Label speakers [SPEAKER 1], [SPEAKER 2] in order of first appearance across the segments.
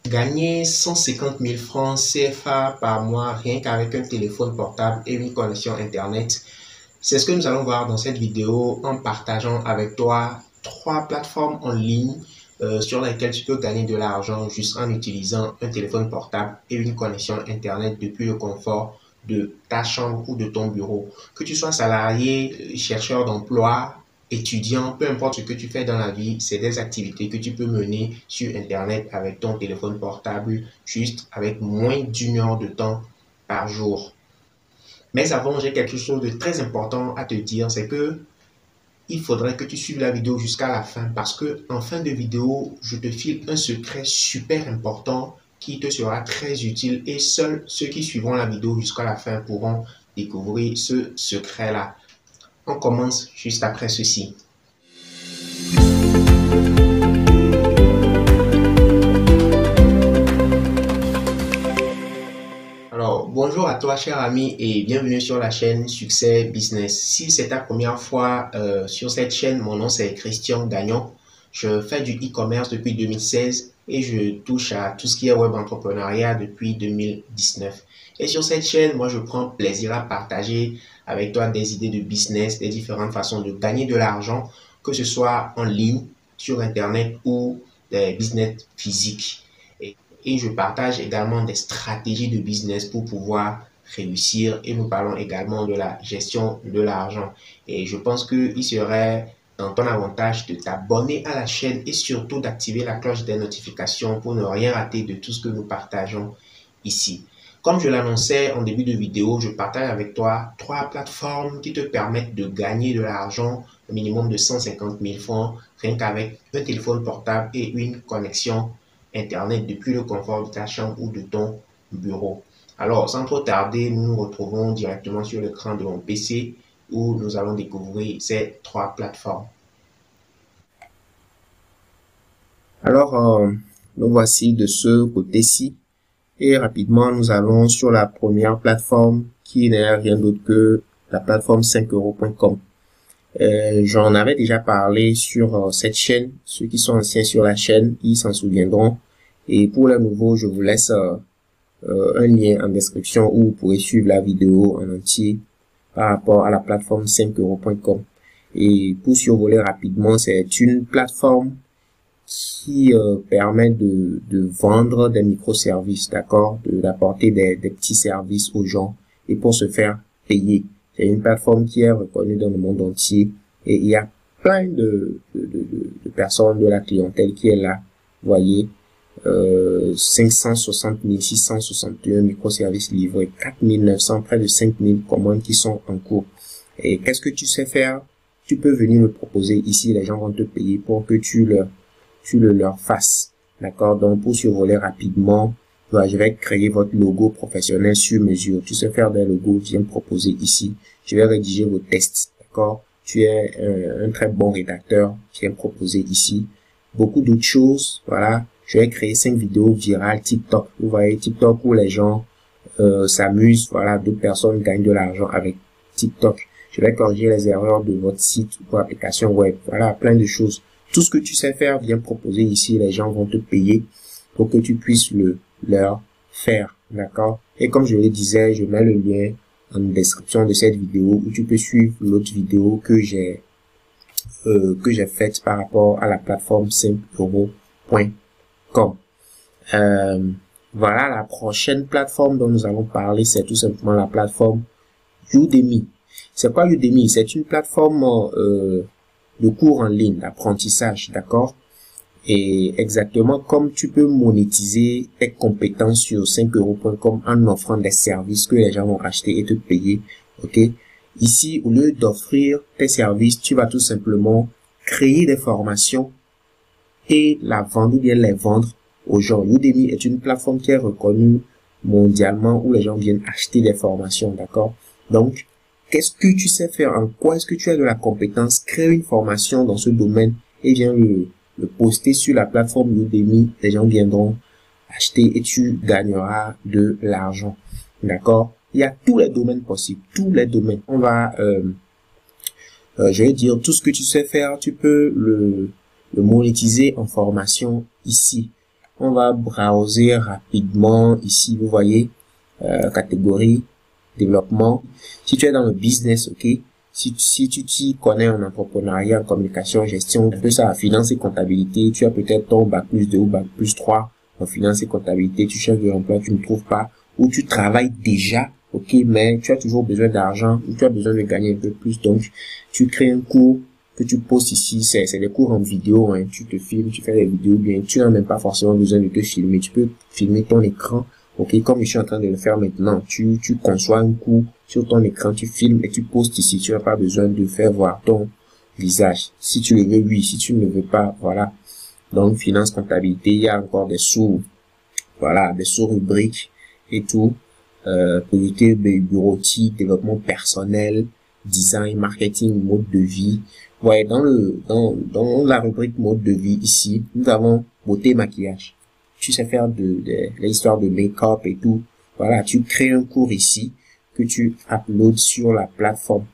[SPEAKER 1] Gagner 150 000 francs CFA par mois rien qu'avec un téléphone portable et une connexion Internet. C'est ce que nous allons voir dans cette vidéo en partageant avec toi 3 plateformes en ligne sur lesquelles tu peux gagner de l'argent juste en utilisant un téléphone portable et une connexion Internet depuis le confort de ta chambre ou de ton bureau. Que tu sois salarié, chercheur d'emploi, étudiant, peu importe ce que tu fais dans la vie, c'est des activités que tu peux mener sur Internet avec ton téléphone portable, juste avec moins d'1 heure de temps par jour. Mais avant, j'ai quelque chose de très important à te dire, c'est que il faudrait que tu suives la vidéo jusqu'à la fin parce que en fin de vidéo, je te file un secret super important qui te sera très utile et seuls ceux qui suivront la vidéo jusqu'à la fin pourront découvrir ce secret-là. On commence juste après ceci. Alors, bonjour à toi, cher ami, et bienvenue sur la chaîne Succès Business. Si c'est ta première fois sur cette chaîne, mon nom c'est Christian Gagnon. Je fais du e-commerce depuis 2016 et je touche à tout ce qui est web entrepreneuriat depuis 2019. Et sur cette chaîne, moi, je prends plaisir à partager avec toi des idées de business, des différentes façons de gagner de l'argent, que ce soit en ligne, sur Internet ou des business physiques. Et je partage également des stratégies de business pour pouvoir réussir. Et nous parlons également de la gestion de l'argent. Et je pense qu'il serait dans ton avantage de t'abonner à la chaîne et surtout d'activer la cloche des notifications pour ne rien rater de tout ce que nous partageons ici. Comme je l'annonçais en début de vidéo, je partage avec toi 3 plateformes qui te permettent de gagner de l'argent, un minimum de 150 000 francs, rien qu'avec un téléphone portable et une connexion Internet depuis le confort de ta chambre ou de ton bureau. Alors, sans trop tarder, nous nous retrouvons directement sur l'écran de mon PC où nous allons découvrir ces 3 plateformes. Alors, nous voici de ce côté-ci et rapidement, nous allons sur la première plateforme qui n'est rien d'autre que la plateforme 5euros.com. J'en avais déjà parlé sur cette chaîne. Ceux qui sont anciens sur la chaîne, ils s'en souviendront. Et pour les nouveaux, je vous laisse un lien en description où vous pourrez suivre la vidéo en entier par rapport à la plateforme 5euros.com. Et pour survoler rapidement, c'est une plateforme qui permet de vendre des microservices, d'accord, d'apporter des petits services aux gens et pour se faire payer. C'est une plateforme qui est reconnue dans le monde entier et il y a plein de personnes de la clientèle qui est là, vous voyez. 560 661 microservices livrés, 4 900, près de 5 000 commandes qui sont en cours. Et qu'est-ce que tu sais faire? Tu peux venir me proposer ici, les gens vont te payer pour que tu le leur fasses. D'accord? Donc, pour survoler rapidement, je vais créer votre logo professionnel sur mesure. Tu sais faire des logos, viens me proposer ici. Je vais rédiger vos tests. D'accord? Tu es un très bon rédacteur, viens me proposer ici. Beaucoup d'autres choses, voilà. Je vais créer 5 vidéos virales TikTok. Vous voyez, TikTok où les gens s'amusent, voilà, d'autres personnes gagnent de l'argent avec TikTok. Je vais corriger les erreurs de votre site ou application web. Voilà, plein de choses. Tout ce que tu sais faire, viens proposer ici. Les gens vont te payer pour que tu puisses leur faire. D'accord? Et comme je le disais, je mets le lien en description de cette vidéo où tu peux suivre l'autre vidéo que j'ai faite par rapport à la plateforme 5euros.com. Voilà, la prochaine plateforme dont nous allons parler, c'est tout simplement la plateforme Udemy. C'est quoi Udemy? C'est une plateforme de cours en ligne, d'apprentissage, d'accord? Et exactement comme tu peux monétiser tes compétences sur 5euros.com en offrant des services que les gens vont acheter et te payer, ok? Ici, au lieu d'offrir tes services, tu vas tout simplement créer des formations et la vendre ou bien les vendre aux gens. Udemy est une plateforme qui est reconnue mondialement où les gens viennent acheter des formations, d'accord? Donc, qu'est-ce que tu sais faire? En quoi est-ce que tu as de la compétence? Crée une formation dans ce domaine et viens le poster sur la plateforme Udemy. Les gens viendront acheter et tu gagneras de l'argent, d'accord? Il y a tous les domaines possibles, tous les domaines. On va, je vais dire, tout ce que tu sais faire, tu peux le monétiser en formation ici. On va browser rapidement ici, vous voyez, catégorie, développement. Si tu es dans le business, ok, si tu t'y connais en entrepreneuriat, en communication, gestion, un peu ça, finance et comptabilité, tu as peut-être ton bac+2 ou bac+3 en finance et comptabilité, tu cherches de l'emploi, tu ne trouves pas, ou tu travailles déjà, ok, mais tu as toujours besoin d'argent, ou tu as besoin de gagner un peu plus, donc tu crées un cours que tu postes ici, c'est des cours en vidéo, hein, tu te filmes, tu fais des vidéos bien, tu n'as même pas forcément besoin de te filmer, tu peux filmer ton écran, ok, comme je suis en train de le faire maintenant, tu conçois un cours sur ton écran, tu filmes et tu postes ici, tu n'as pas besoin de faire voir ton visage, si tu le veux, oui, si tu ne le veux pas, voilà. Donc, finance, comptabilité, il y a encore des sous, voilà, des sous-rubriques et tout, productivité bureautique, développement personnel, design, marketing, mode de vie. Ouais, dans la rubrique mode de vie ici, nous avons beauté, maquillage. Tu sais faire de l'histoire de make-up et tout. Voilà, tu crées un cours ici que tu uploads sur la plateforme.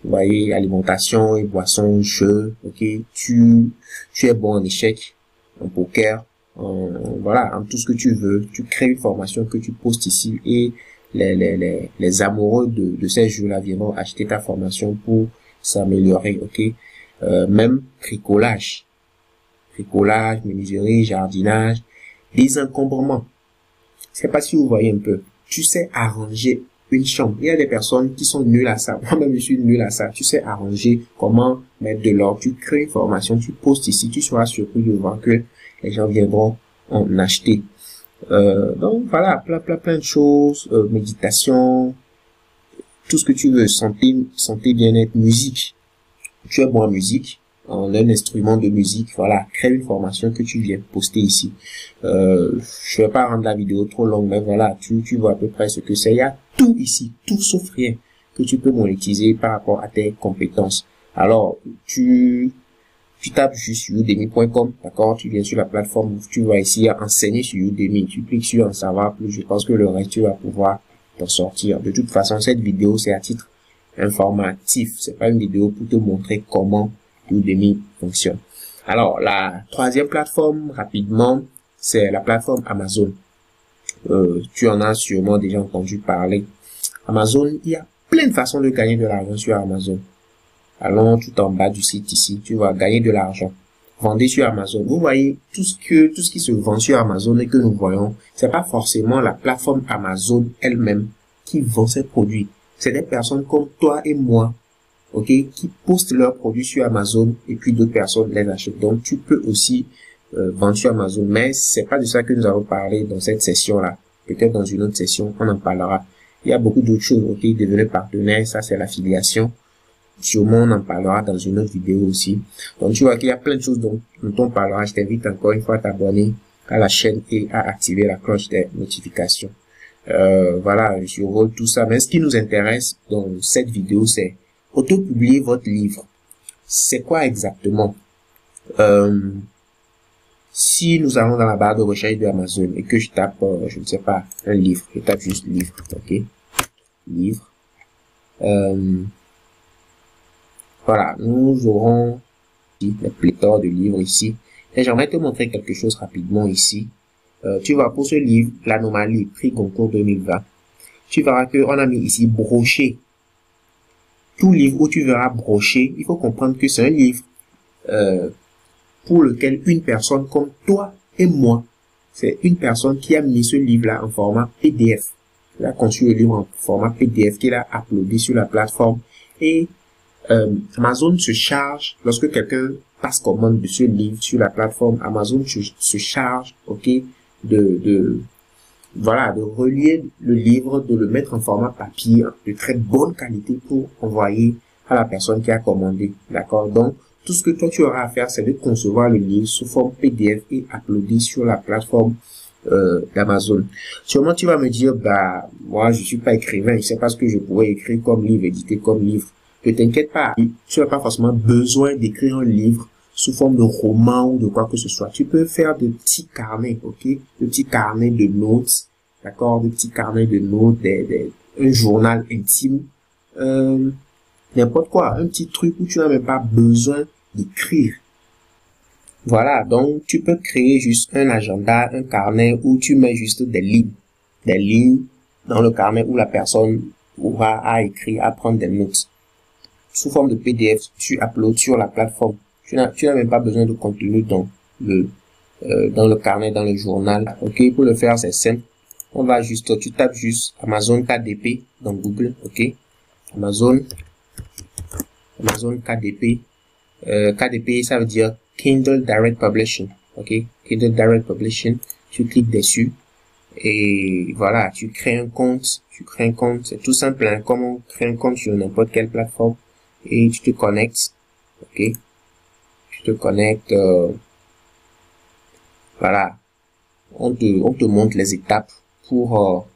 [SPEAKER 1] Vous voyez, alimentation et boissons, jeux, ok. Tu es bon en échecs, en poker, voilà, en tout ce que tu veux. Tu crées une formation que tu postes ici et les amoureux de ces jeux-là viendront acheter ta formation pour s'améliorer, ok. Même bricolage, menuiserie, jardinage, désencombrement. Je sais pas si vous voyez un peu. Tu sais arranger une chambre. Il y a des personnes qui sont nulles à ça. Moi-même, je suis nul à ça. Tu sais arranger, comment mettre de l'ordre. Tu crées une formation, tu postes ici. Tu seras surpris de voir que les gens viendront en acheter. Donc, voilà, plein de choses. Méditation, tout ce que tu veux. Santé, bien-être, musique. Tu es bon en musique, en un instrument de musique, voilà, crée une formation que tu viens poster ici. Je vais pas rendre la vidéo trop longue, mais voilà, tu vois à peu près ce que c'est. Il y a tout ici, tout sauf rien que tu peux monétiser par rapport à tes compétences. Alors, tu tapes juste sur udemy.com, d'accord, tu viens sur la plateforme, tu vas ici à enseigner sur Udemy, tu cliques sur en savoir plus, je pense que le reste tu vas pouvoir t'en sortir. De toute façon, cette vidéo c'est à titre informatif, c'est pas une vidéo pour te montrer comment Udemy fonctionne. Alors, la troisième plateforme, rapidement, c'est la plateforme Amazon. Tu en as sûrement déjà entendu parler. Amazon, il y a plein de façons de gagner de l'argent sur Amazon. Allons tout en bas du site ici, tu vas gagner de l'argent. Vendez sur Amazon. Vous voyez, tout ce qui se vend sur Amazon et que nous voyons, c'est pas forcément la plateforme Amazon elle-même qui vend ses produits. C'est des personnes comme toi et moi, ok, qui postent leurs produits sur Amazon et puis d'autres personnes les achètent. Donc, tu peux aussi vendre sur Amazon, mais c'est pas de ça que nous allons parler dans cette session-là. Peut-être dans une autre session, on en parlera. Il y a beaucoup d'autres choses, ok, devenir partenaire, ça c'est l'affiliation. Sûrement, on en parlera dans une autre vidéo aussi. Donc, tu vois qu'il y a plein de choses dont on parlera. Je t'invite encore une fois à t'abonner à la chaîne et à activer la cloche des notifications. Voilà, je survole tout ça. Mais ce qui nous intéresse dans cette vidéo, c'est auto-publier votre livre. C'est quoi exactement? Si nous allons dans la barre de recherche de Amazon et que je tape, je ne sais pas, un livre, je tape juste livre, ok? Livre. Voilà, nous aurons ici la pléthore de livres ici. Et j'aimerais te montrer quelque chose rapidement ici. Tu vois, pour ce livre, l'anomalie, prix Goncourt 2020, tu verras qu'on a mis ici broché. Tout livre où tu verras broché, il faut comprendre que c'est un livre pour lequel une personne comme toi et moi, c'est une personne qui a mis ce livre-là en format PDF. Il a conçu le livre en format PDF qu'il a uploadé sur la plateforme et Amazon se charge, lorsque quelqu'un passe commande de ce livre sur la plateforme, Amazon se charge, ok, voilà, de relier le livre, de le mettre en format papier de très bonne qualité pour envoyer à la personne qui a commandé, d'accord? Donc, tout ce que toi tu auras à faire, c'est de concevoir le livre sous forme PDF et uploader sur la plateforme d'Amazon. Sûrement tu vas me dire, bah, moi je suis pas écrivain, je sais pas ce que je pourrais écrire comme livre, éditer comme livre. Ne t'inquiète pas, tu n'as pas forcément besoin d'écrire un livre sous forme de roman ou de quoi que ce soit. Tu peux faire de petits carnets, ok? De petits carnets de notes, d'accord? De petits carnets de notes, un journal intime, n'importe quoi. Un petit truc où tu n'as même pas besoin d'écrire. Voilà, donc tu peux créer juste un agenda, un carnet où tu mets juste des lignes dans le carnet où la personne aura à écrire, à prendre des notes. Sous forme de PDF, tu uploads sur la plateforme. Tu n'as même pas besoin de contenu dans le carnet, dans le journal. Ok, pour le faire, c'est simple. Tu tapes juste Amazon KDP dans Google. Ok, Amazon KDP. KDP, ça veut dire Kindle Direct Publishing. Ok, Kindle Direct Publishing. Tu cliques dessus et voilà, tu crées un compte. C'est tout simple, hein, comme on crée un compte sur n'importe quelle plateforme. Et tu te connectes. Ok, tu te connectes. Voilà, on te montre les étapes pour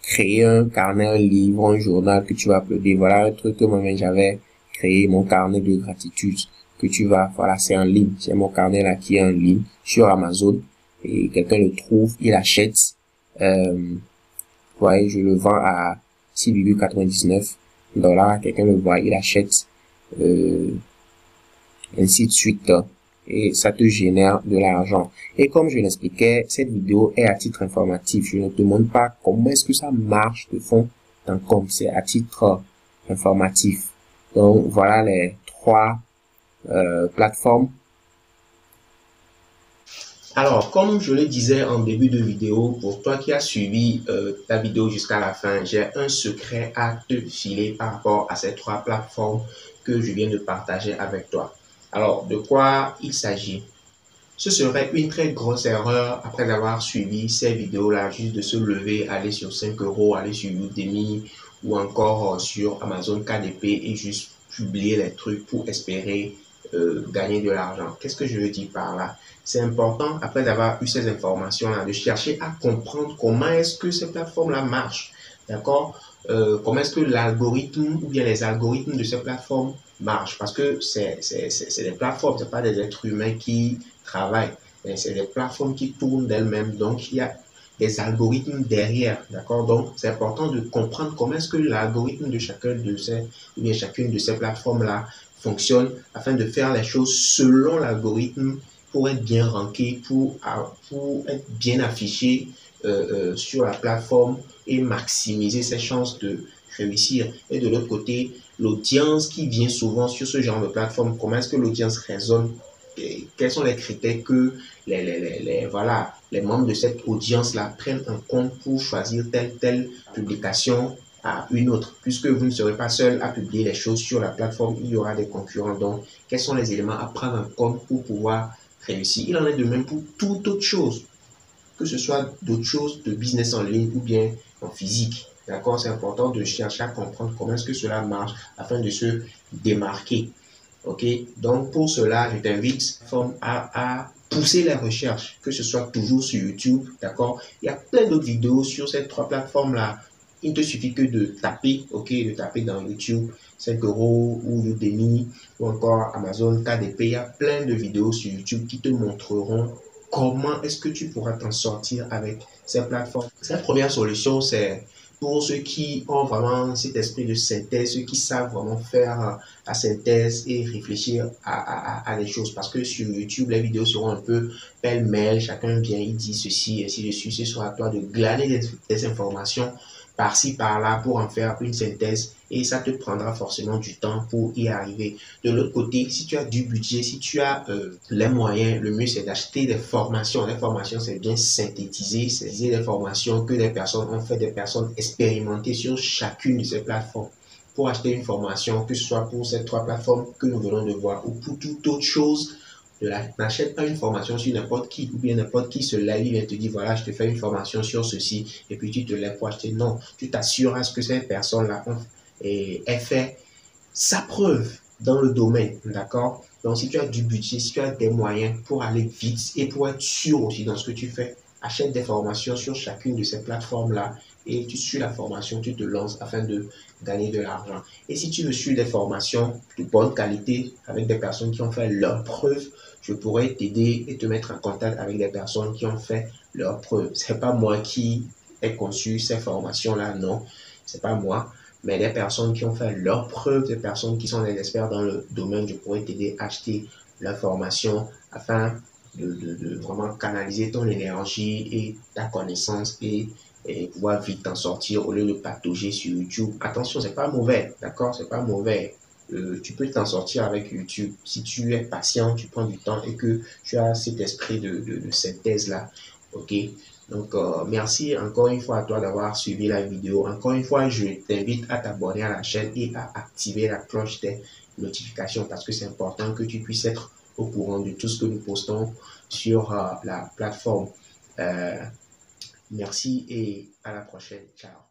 [SPEAKER 1] créer un carnet, un livre, un journal que tu vas uploader. Voilà un truc que moi-même j'avais créé, mon carnet de gratitude voilà, c'est en ligne. C'est mon carnet là qui est en ligne sur Amazon et quelqu'un le trouve, il achète. Voyez, je le vends à 6,99 $. Quelqu'un le voit, il achète, ainsi de suite. Et ça te génère de l'argent. Et comme je l'expliquais, cette vidéo est à titre informatif. Je ne te demande pas comment est-ce que ça marche de fond dans compte. C'est à titre informatif. Donc voilà les trois plateformes. Alors, comme je le disais en début de vidéo, pour toi qui as suivi ta vidéo jusqu'à la fin, j'ai un secret à te filer par rapport à ces trois plateformes que je viens de partager avec toi. Alors, de quoi il s'agit? Ce serait une très grosse erreur après avoir suivi ces vidéos-là, juste de se lever, aller sur 5 €, aller sur Udemy ou encore sur Amazon KDP et juste publier les trucs pour espérer gagner de l'argent. Qu'est-ce que je veux dire par là? C'est important, après avoir eu ces informations-là, de chercher à comprendre comment est-ce que ces plateformes-là marchent. D'accord? Comment est-ce que l'algorithme ou bien les algorithmes de ces plateformes marchent? Parce que c'est des plateformes, ce pas des êtres humains qui travaillent. C'est des plateformes qui tournent d'elles-mêmes. Donc, il y a des algorithmes derrière. D'accord? Donc, c'est important de comprendre comment est-ce que l'algorithme de chacune de ces plateformes-là fonctionne afin de faire les choses selon l'algorithme pour être bien ranké, pour être bien affiché sur la plateforme et maximiser ses chances de réussir. Et de l'autre côté, l'audience qui vient souvent sur ce genre de plateforme, comment est-ce que l'audience raisonne? Et quels sont les critères que les membres de cette audience-là prennent en compte pour choisir telle publication à une autre, puisque vous ne serez pas seul à publier les choses sur la plateforme, il y aura des concurrents. Donc, quels sont les éléments à prendre en compte pour pouvoir réussir? Il en est de même pour toute autre chose, que ce soit d'autres choses de business en ligne ou bien en physique. D'accord? C'est important de chercher à comprendre comment est-ce que cela marche afin de se démarquer. Ok? Donc, pour cela, je t'invite à pousser les recherches, que ce soit toujours sur YouTube. D'accord? Il y a plein d'autres vidéos sur ces trois plateformes-là. Il ne te suffit que de taper, ok, de taper dans YouTube 5 € ou Udemy ou encore Amazon KDP. Il y a plein de vidéos sur YouTube qui te montreront comment est-ce que tu pourras t'en sortir avec ces plateformes. Cette première solution, c'est pour ceux qui ont vraiment cet esprit de synthèse, ceux qui savent vraiment faire la synthèse et réfléchir à des choses. Parce que sur YouTube, les vidéos seront un peu pêle-mêle, chacun vient, il dit ceci, ainsi de suite. Ce sera à toi de glaner des informations par-ci, par-là pour en faire une synthèse et ça te prendra forcément du temps pour y arriver. De l'autre côté, si tu as du budget, si tu as les moyens, le mieux c'est d'acheter des formations. Les formations, c'est bien synthétiser, c'est des formations que des personnes ont fait, des personnes expérimentées sur chacune de ces plateformes. Pour acheter une formation, que ce soit pour ces trois plateformes que nous venons de voir ou pour toute autre chose, n'achète pas une formation sur n'importe qui ou bien n'importe qui se lève, il vient te dire voilà, je te fais une formation sur ceci et puis tu te lèves pour acheter. Non, tu t'assures à ce que cette personne-là ait fait sa preuve dans le domaine, d'accord? Donc, si tu as du budget, si tu as des moyens pour aller vite et pour être sûr aussi dans ce que tu fais, achète des formations sur chacune de ces plateformes-là et tu suis la formation, tu te lances afin de gagner de l'argent. Et si tu veux suivre des formations de bonne qualité avec des personnes qui ont fait leurs preuves, je pourrais t'aider et te mettre en contact avec des personnes qui ont fait leurs preuves. Ce n'est pas moi qui ai conçu ces formations-là, non, ce n'est pas moi. Mais des personnes qui ont fait leurs preuves, des personnes qui sont des experts dans le domaine, je pourrais t'aider à acheter l'information afin de vraiment canaliser ton énergie et ta connaissance et pouvoir vite t'en sortir au lieu de patauger sur YouTube. Attention, c'est pas mauvais, d'accord? C'est pas mauvais. Tu peux t'en sortir avec YouTube. Si tu es patient, tu prends du temps et que tu as cet esprit de synthèse-là. OK? Donc, merci encore une fois à toi d'avoir suivi la vidéo. Encore une fois, je t'invite à t'abonner à la chaîne et à activer la cloche des notifications parce que c'est important que tu puisses être au courant de tout ce que nous postons sur la plateforme. Merci et à la prochaine. Ciao.